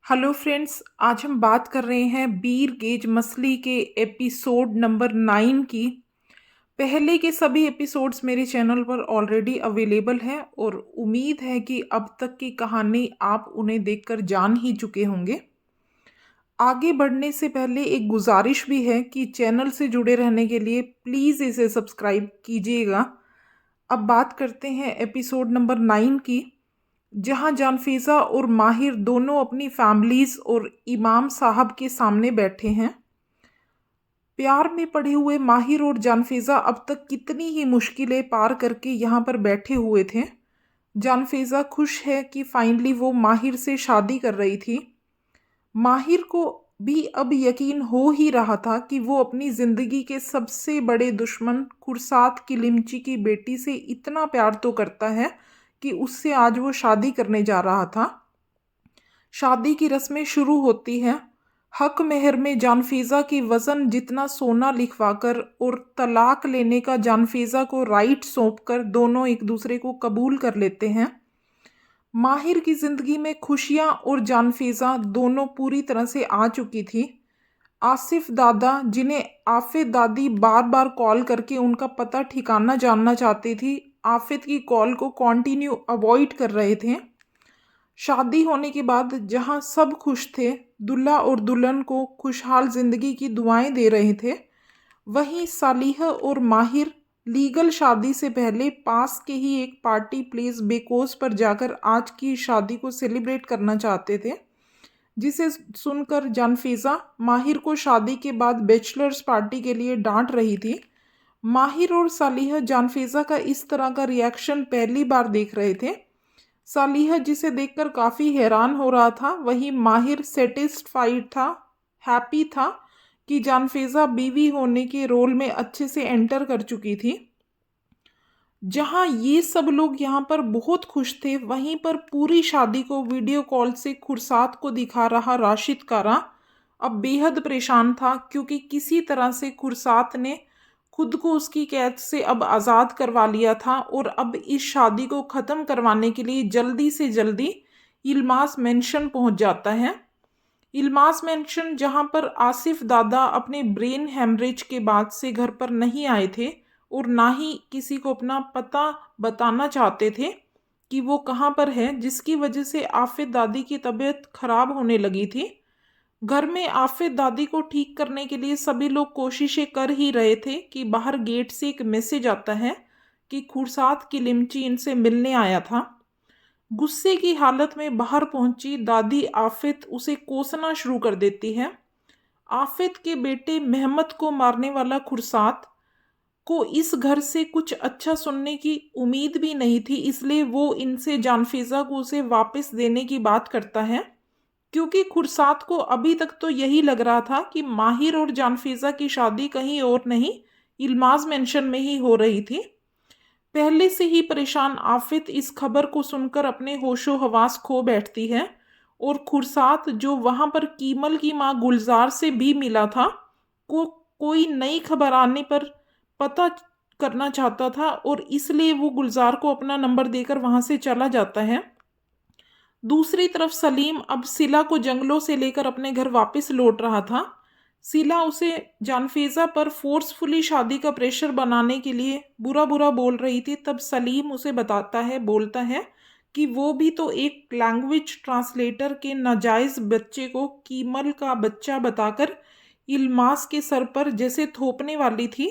Hello friends, आज हम बात कर रहे हैं बीर गेज मछली के एपिसोड नंबर 9 की। पहले के सभी एपिसोड्स मेरे चैनल पर ऑलरेडी अवेलेबल हैं और उम्मीद है कि अब तक की कहानी आप उन्हें देखकर जान ही चुके होंगे। आगे बढ़ने से पहले एक गुजारिश भी है कि चैनल से जुड़े रहने के लिए प्लीज़ इसे सब्सक्राइब कीजिएगा। अब बात करते हैं एपिसोड नंबर 9 की, जहां जानफीज़ा और माहिर दोनों अपनी फैमिलीज और इमाम साहब के सामने बैठे हैं। प्यार में पड़े हुए माहिर और जानफीज़ा अब तक कितनी ही मुश्किलें पार करके यहाँ पर बैठे हुए थे। जानफीज़ा खुश है कि फाइनली वो माहिर से शादी कर रही थी। माहिर को भी अब यकीन हो ही रहा था कि वो अपनी ज़िंदगी के सबसे बड़े दुश्मन खुर्सात किलिमची की बेटी से इतना प्यार तो करता है कि उससे आज वो शादी करने जा रहा था। शादी की रस्में शुरू होती हैं। हक मेहर में जानफीज़ा की वज़न जितना सोना लिखवाकर और तलाक लेने का जानफीज़ा को राइट सौंपकर दोनों एक दूसरे को कबूल कर लेते हैं। माहिर की ज़िंदगी में खुशियाँ और जानफीज़ा दोनों पूरी तरह से आ चुकी थी। आसिफ दादा, जिन्हें आफिद दादी बार बार कॉल करके उनका पता ठिकाना जानना चाहती थी, आफिद की कॉल को कंटिन्यू अवॉइड कर रहे थे। शादी होने के बाद जहां सब खुश थे, दूल्हा और दुल्हन को खुशहाल जिंदगी की दुआएं दे रहे थे, वहीं सालिहा और माहिर लीगल शादी से पहले पास के ही एक पार्टी प्लेस बेकोस पर जाकर आज की शादी को सेलिब्रेट करना चाहते थे, जिसे सुनकर जानफीज़ा माहिर को शादी के बाद बैचलर्स पार्टी के लिए डांट रही थी। माहिर और सालिहा जानफीज़ा का इस तरह का रिएक्शन पहली बार देख रहे थे। सालिहा जिसे देखकर काफ़ी हैरान हो रहा था, वहीं माहिर सेटिस्फाइड था, हैप्पी था कि जानफीज़ा बीवी होने के रोल में अच्छे से एंटर कर चुकी थी। जहां ये सब लोग यहाँ पर बहुत खुश थे, वहीं पर पूरी शादी को वीडियो कॉल से खुर्सात को दिखा रहा राशिद कारा अब बेहद परेशान था, क्योंकि किसी तरह से खुर्सात ने खुद को उसकी कैद से अब आज़ाद करवा लिया था और अब इस शादी को ख़त्म करवाने के लिए जल्दी से जल्दी इल्मास मेंशन पहुंच जाता है। इल्मास मेंशन जहां पर आसिफ दादा अपने ब्रेन हेमरेज के बाद से घर पर नहीं आए थे और ना ही किसी को अपना पता बताना चाहते थे कि वो कहाँ पर है, जिसकी वजह से आफिद दादी की तबीयत खराब होने लगी थी। घर में आफिद दादी को ठीक करने के लिए सभी लोग कोशिशें कर ही रहे थे कि बाहर गेट से एक मैसेज आता है कि खुर्सात किलिमची इनसे मिलने आया था। गुस्से की हालत में बाहर पहुंची दादी आफिद उसे कोसना शुरू कर देती है। आफिद के बेटे मेहमद को मारने वाला खुर्सात को इस घर से कुछ अच्छा सुनने की उम्मीद भी नहीं थी, इसलिए वो इनसे जानफीज़ा को उसे वापस देने की बात करता है, क्योंकि खुर्सात को अभी तक तो यही लग रहा था कि माहिर और जानफीज़ा की शादी कहीं और नहीं, इल्मास मेंशन में ही हो रही थी। पहले से ही परेशान आफिद इस खबर को सुनकर अपने होशो हवास खो बैठती है और खुर्सात, जो वहां पर कीमल की मां गुलजार से भी मिला था, को कोई नई खबर आने पर पता करना चाहता था और इसलिए वो गुलजार को अपना नंबर देकर वहां से चला जाता है। दूसरी तरफ सलीम अब सिला को जंगलों से लेकर अपने घर वापस लौट रहा था। सिला उसे जानफीज़ा पर फोर्सफुली शादी का प्रेशर बनाने के लिए बुरा बुरा बोल रही थी। तब सलीम उसे बोलता है कि वो भी तो एक लैंग्वेज ट्रांसलेटर के नाजायज़ बच्चे को कीमल का बच्चा बताकर इल्मास के सर पर जैसे थोपने वाली थी,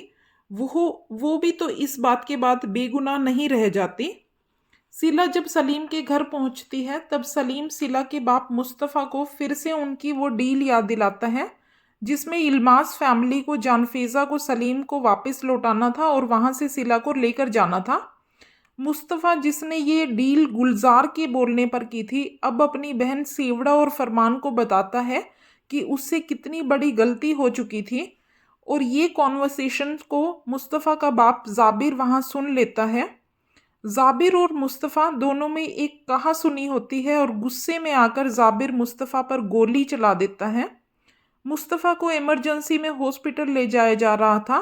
वो भी तो इस बात के बाद बेगुनाह नहीं रह जाती। सिला जब सलीम के घर पहुंचती है, तब सलीम सिला के बाप मुस्तफ़ा को फिर से उनकी वो डील याद दिलाता है जिसमें इल्मास फैमिली को जानफीज़ा को सलीम को वापस लौटाना था और वहां से सिला को लेकर जाना था। मुस्तफ़ा, जिसने ये डील गुलजार के बोलने पर की थी, अब अपनी बहन सेवड़ा और फरमान को बताता है कि उससे कितनी बड़ी गलती हो चुकी थी, और ये कॉन्वर्सेशन को मुस्तफ़ा का बाप जाबिर वहां सुन लेता है। जाबिर और मुस्तफ़ा दोनों में एक कहा सुनी होती है और गुस्से में आकर जाबिर मुस्तफ़ा पर गोली चला देता है। मुस्तफ़ा को इमरजेंसी में हॉस्पिटल ले जाया जा रहा था।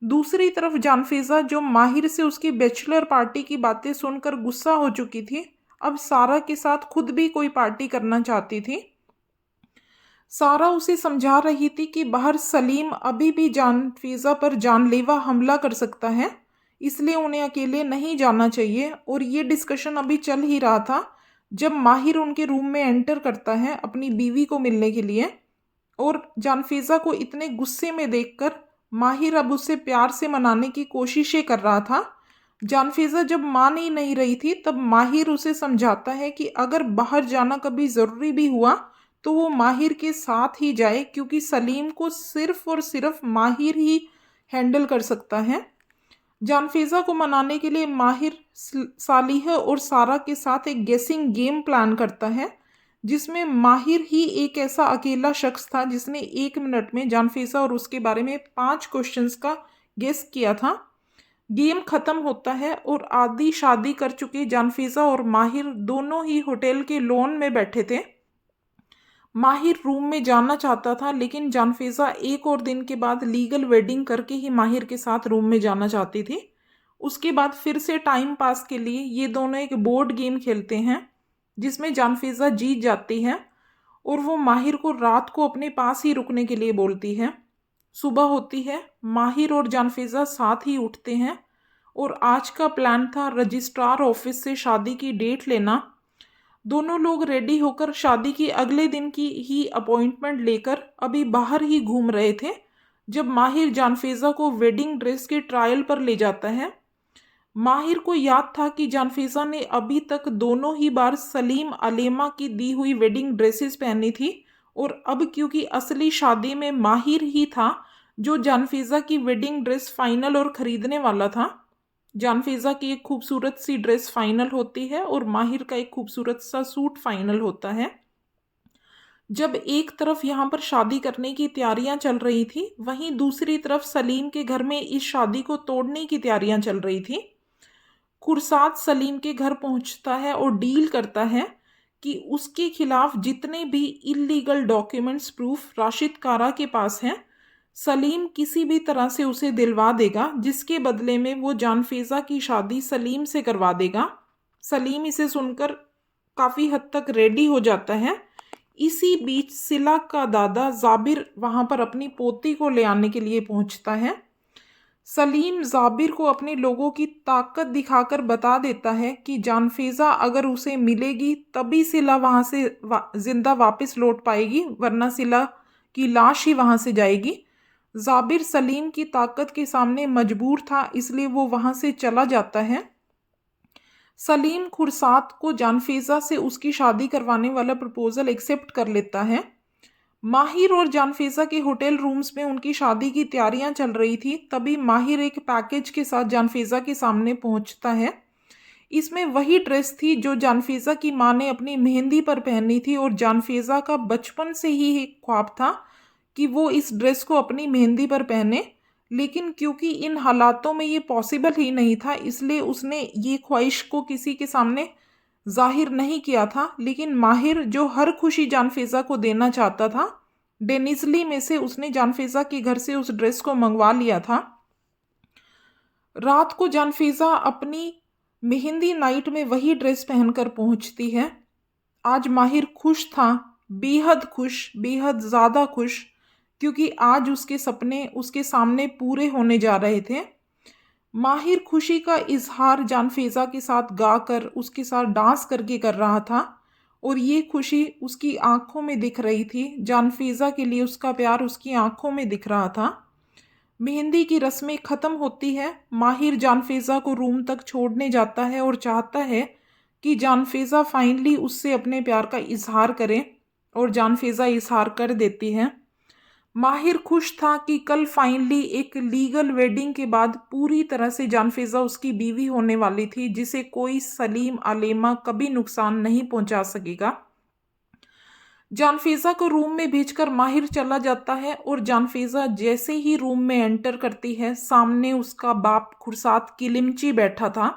दूसरी तरफ जानफीज़ा, जो माहिर से उसकी बैचलर पार्टी की बातें सुनकर गुस्सा हो चुकी थी, अब सारा के साथ खुद भी कोई पार्टी करना चाहती थी। सारा उसे समझा रही थी कि बाहर सलीम अभी भी जानफेज़ा पर जानलेवा हमला कर सकता है, इसलिए उन्हें अकेले नहीं जाना चाहिए। और ये डिस्कशन अभी चल ही रहा था जब माहिर उनके रूम में एंटर करता है अपनी बीवी को मिलने के लिए। और जानफेज़ा को इतने गुस्से में देखकर माहिर अब उसे प्यार से मनाने की कोशिशें कर रहा था। जानफेज़ा जब मान ही नहीं रही थी तब माहिर उसे समझाता है कि अगर बाहर जाना कभी ज़रूरी भी हुआ तो वो माहिर के साथ ही जाए, क्योंकि सलीम को सिर्फ और सिर्फ माहिर ही हैंडल कर सकता है। जानफेज़ा को मनाने के लिए माहिर सालिह और सारा के साथ एक गेसिंग गेम प्लान करता है, जिसमें माहिर ही एक ऐसा अकेला शख्स था जिसने 1 मिनट में जानफेज़ा और उसके बारे में 5 क्वेश्चंस का गेस किया था। गेम ख़त्म होता है और आधी शादी कर चुके जानफेज़ा और माहिर दोनों ही होटल के लॉन में बैठे थे। माहिर रूम में जाना चाहता था, लेकिन जानफेज़ा 1 और दिन के बाद लीगल वेडिंग करके ही माहिर के साथ रूम में जाना चाहती थी। उसके बाद फिर से टाइम पास के लिए ये दोनों एक बोर्ड गेम खेलते हैं, जिसमें जानफेज़ा जीत जाती है और वो माहिर को रात को अपने पास ही रुकने के लिए बोलती है। सुबह होती है, माहिर और जानफेज़ा साथ ही उठते हैं और आज का प्लान था रजिस्ट्रार ऑफिस से शादी की डेट लेना। दोनों लोग रेडी होकर शादी की अगले दिन की ही अपॉइंटमेंट लेकर अभी बाहर ही घूम रहे थे जब माहिर जानफेज़ा को वेडिंग ड्रेस के ट्रायल पर ले जाता है। माहिर को याद था कि जानफेज़ा ने अभी तक दोनों ही बार सलीम अलेमा की दी हुई वेडिंग ड्रेसेस पहनी थी, और अब क्योंकि असली शादी में माहिर ही था जो जानफेज़ा की वेडिंग ड्रेस फाइनल और ख़रीदने वाला था। जानफेज़ा की एक खूबसूरत सी ड्रेस फाइनल होती है और माहिर का एक खूबसूरत सा सूट फाइनल होता है। जब एक तरफ यहाँ पर शादी करने की तैयारियां चल रही थी, वहीं दूसरी तरफ सलीम के घर में इस शादी को तोड़ने की तैयारियां चल रही थी। खुर्साद सलीम के घर पहुंचता है और डील करता है कि उसके खिलाफ जितने भी इलीगल डॉक्यूमेंट्स प्रूफ राशिद कारा के पास हैं, सलीम किसी भी तरह से उसे दिलवा देगा, जिसके बदले में वो जानफेज़ा की शादी सलीम से करवा देगा। सलीम इसे सुनकर काफ़ी हद तक रेडी हो जाता है। इसी बीच सिला का दादा जाबिर वहाँ पर अपनी पोती को ले आने के लिए पहुँचता है। सलीम जाबिर को अपने लोगों की ताकत दिखाकर बता देता है कि जानफेज़ा अगर उसे मिलेगी तभी सिला वहाँ से जिंदा वापस लौट पाएगी, वरना सिला की लाश ही वहाँ से जाएगी। जाबिर सलीम की ताकत के सामने मजबूर था, इसलिए वो वहाँ से चला जाता है। सलीम खुर्साद को जानफेज़ा से उसकी शादी करवाने वाला प्रपोज़ल एक्सेप्ट कर लेता है। माहिर और जानफेज़ा के होटल रूम्स में उनकी शादी की तैयारियां चल रही थी, तभी माहिर एक पैकेज के साथ जानफेज़ा के सामने पहुंचता है। इसमें वही ड्रेस थी जो जानफेज़ा की मां ने अपनी मेहंदी पर पहनी थी, और जानफेज़ा का बचपन से ही एक ख्वाब था कि वो इस ड्रेस को अपनी मेहंदी पर पहने, लेकिन क्योंकि इन हालातों में ये पॉसिबल ही नहीं था, इसलिए उसने ये ख्वाहिश को किसी के सामने जाहिर नहीं किया था। लेकिन माहिर, जो हर खुशी जानफेज़ा को देना चाहता था, डेनिजली में से उसने जानफेज़ा के घर से उस ड्रेस को मंगवा लिया था। रात को जानफेज़ा अपनी मेहंदी नाइट में वही ड्रेस पहनकर पहुंचती है। आज माहिर खुश था, बेहद खुश, बेहद ज़्यादा खुश, क्योंकि आज उसके सपने उसके सामने पूरे होने जा रहे थे। माहिर खुशी का इजहार जानफेज़ा के साथ गाकर, उसके साथ डांस करके कर रहा था, और ये खुशी उसकी आंखों में दिख रही थी। जानफेज़ा के लिए उसका प्यार उसकी आंखों में दिख रहा था। मेहंदी की रस्में ख़त्म होती है। माहिर जानफेज़ा को रूम तक छोड़ने जाता है और चाहता है कि जानफेज़ा फाइनली उससे अपने प्यार का इजहार करे, और जानफेज़ा इजहार कर देती है। माहिर खुश था कि कल फाइनली एक लीगल वेडिंग के बाद पूरी तरह से जानफेज़ा उसकी बीवी होने वाली थी, जिसे कोई सलीम अलेमा कभी नुकसान नहीं पहुंचा सकेगा। जानफेज़ा को रूम में भेजकर माहिर चला जाता है, और जानफेज़ा जैसे ही रूम में एंटर करती है, सामने उसका बाप खुर्साद किलिमची बैठा था।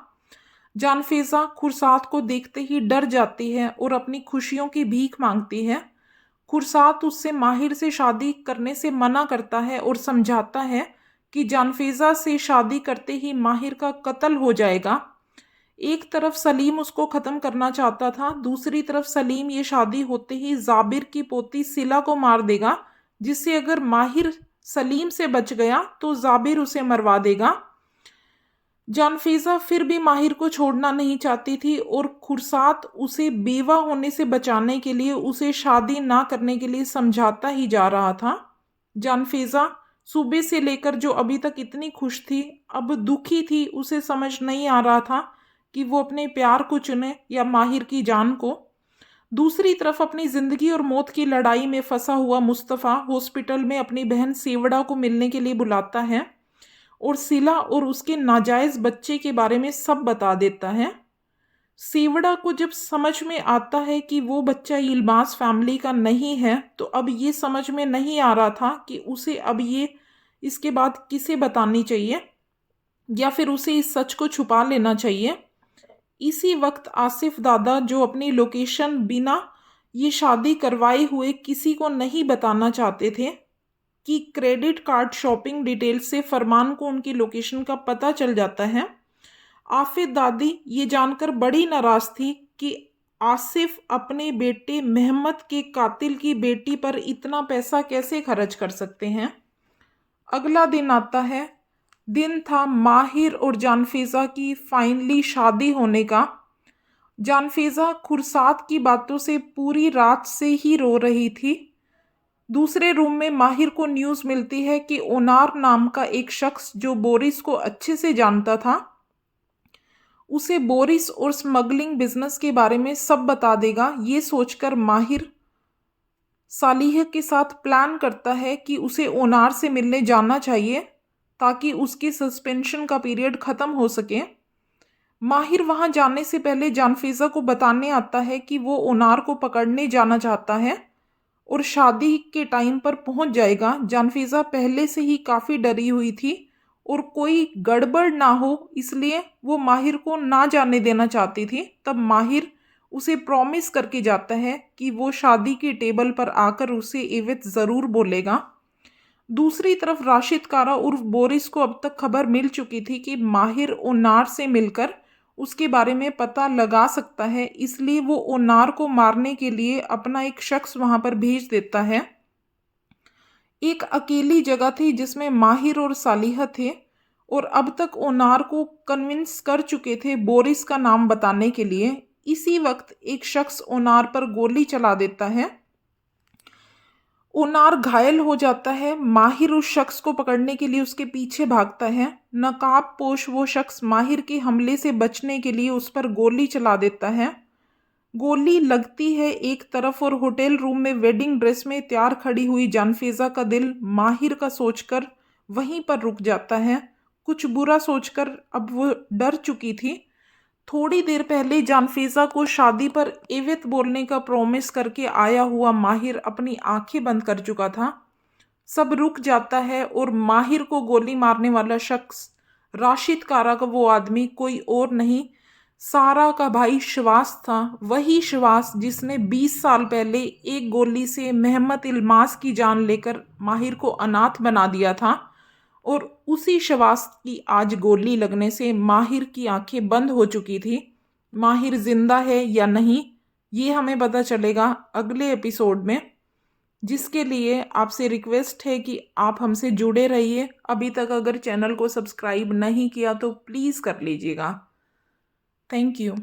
जानफेज़ा खुर्साद को देखते ही डर जाती है और अपनी खुशियों की भीख मांगती है। खुर्साद उससे माहिर से शादी करने से मना करता है और समझाता है कि जानफेज़ा से शादी करते ही माहिर का कत्ल हो जाएगा। एक तरफ सलीम उसको ख़त्म करना चाहता था, दूसरी तरफ सलीम ये शादी होते ही जाबिर की पोती सिला को मार देगा, जिससे अगर माहिर सलीम से बच गया तो जाबिर उसे मरवा देगा। जानफेज़ा फिर भी माहिर को छोड़ना नहीं चाहती थी और खुरसात उसे बेवा होने से बचाने के लिए उसे शादी ना करने के लिए समझाता ही जा रहा था। जानफेज़ा सुबह से लेकर जो अभी तक इतनी खुश थी, अब दुखी थी। उसे समझ नहीं आ रहा था कि वो अपने प्यार को चुने या माहिर की जान को। दूसरी तरफ अपनी जिंदगी और मौत की लड़ाई में फंसा हुआ मुस्तफ़ा हॉस्पिटल में अपनी बहन सेवड़ा को मिलने के लिए बुलाता है और सिला और उसके नाजायज बच्चे के बारे में सब बता देता है। सेवड़ा को जब समझ में आता है कि वो बच्चा इल्मास फैमिली का नहीं है, तो अब ये समझ में नहीं आ रहा था कि उसे अब ये इसके बाद किसे बतानी चाहिए या फिर उसे इस सच को छुपा लेना चाहिए। इसी वक्त आसिफ दादा, जो अपनी लोकेशन बिना ये शादी करवाए हुए किसी को नहीं बताना चाहते थे, कि क्रेडिट कार्ड शॉपिंग डिटेल से फरमान को उनकी लोकेशन का पता चल जाता है। आफिद दादी ये जानकर बड़ी नाराज थी कि आसिफ अपने बेटे मेहमत के कातिल की बेटी पर इतना पैसा कैसे खर्च कर सकते हैं। अगला दिन आता है। दिन था माहिर और जानफेज़ा की फाइनली शादी होने का। जानफेज़ा खुरसात की बातों से पूरी रात से ही रो रही थी। दूसरे रूम में माहिर को न्यूज़ मिलती है कि ओनार नाम का एक शख्स जो बोरिस को अच्छे से जानता था, उसे बोरिस और स्मगलिंग बिजनेस के बारे में सब बता देगा। ये सोचकर माहिर सालिह के साथ प्लान करता है कि उसे ओनार से मिलने जाना चाहिए ताकि उसकी सस्पेंशन का पीरियड ख़त्म हो सके। माहिर वहां जाने से पहले जानफेज़ा को बताने आता है कि वो ओनार को पकड़ने जाना चाहता है और शादी के टाइम पर पहुंच जाएगा। जानफेज़ा पहले से ही काफ़ी डरी हुई थी और कोई गड़बड़ ना हो इसलिए वो माहिर को ना जाने देना चाहती थी। तब माहिर उसे प्रॉमिस करके जाता है कि वो शादी की टेबल पर आकर उसे एवत ज़रूर बोलेगा। दूसरी तरफ राशिद कारा उर्फ बोरिस को अब तक खबर मिल चुकी थी कि माहिर ओनार से मिलकर उसके बारे में पता लगा सकता है, इसलिए वो ओनार को मारने के लिए अपना एक शख्स वहां पर भेज देता है। एक अकेली जगह थी जिसमें माहिर और सालिहा थे और अब तक ओनार को कन्विंस कर चुके थे बोरिस का नाम बताने के लिए। इसी वक्त एक शख्स ओनार पर गोली चला देता है। ओनार घायल हो जाता है। माहिर उस शख्स को पकड़ने के लिए उसके पीछे भागता है। नकाब पोश वो शख्स माहिर के हमले से बचने के लिए उस पर गोली चला देता है। गोली लगती है एक तरफ और होटल रूम में वेडिंग ड्रेस में तैयार खड़ी हुई जानफेज़ा का दिल माहिर का सोचकर वहीं पर रुक जाता है। कुछ बुरा सोचकर अब वो डर चुकी थी। थोड़ी देर पहले जानफेज़ा को शादी पर एवत बोलने का प्रॉमिस करके आया हुआ माहिर अपनी आंखें बंद कर चुका था। सब रुक जाता है और माहिर को गोली मारने वाला शख्स राशिद कारा का वो आदमी कोई और नहीं, सारा का भाई शवास था। वही शवास जिसने 20 साल पहले एक गोली से मेहमत इल्मास की जान लेकर माहिर को अनाथ बना दिया था और उसी शवास की आज गोली लगने से माहिर की आंखें बंद हो चुकी थी। माहिर जिंदा है या नहीं ये हमें पता चलेगा अगले एपिसोड में, जिसके लिए आपसे रिक्वेस्ट है कि आप हमसे जुड़े रहिए। अभी तक अगर चैनल को सब्सक्राइब नहीं किया तो प्लीज़ कर लीजिएगा। Thank you.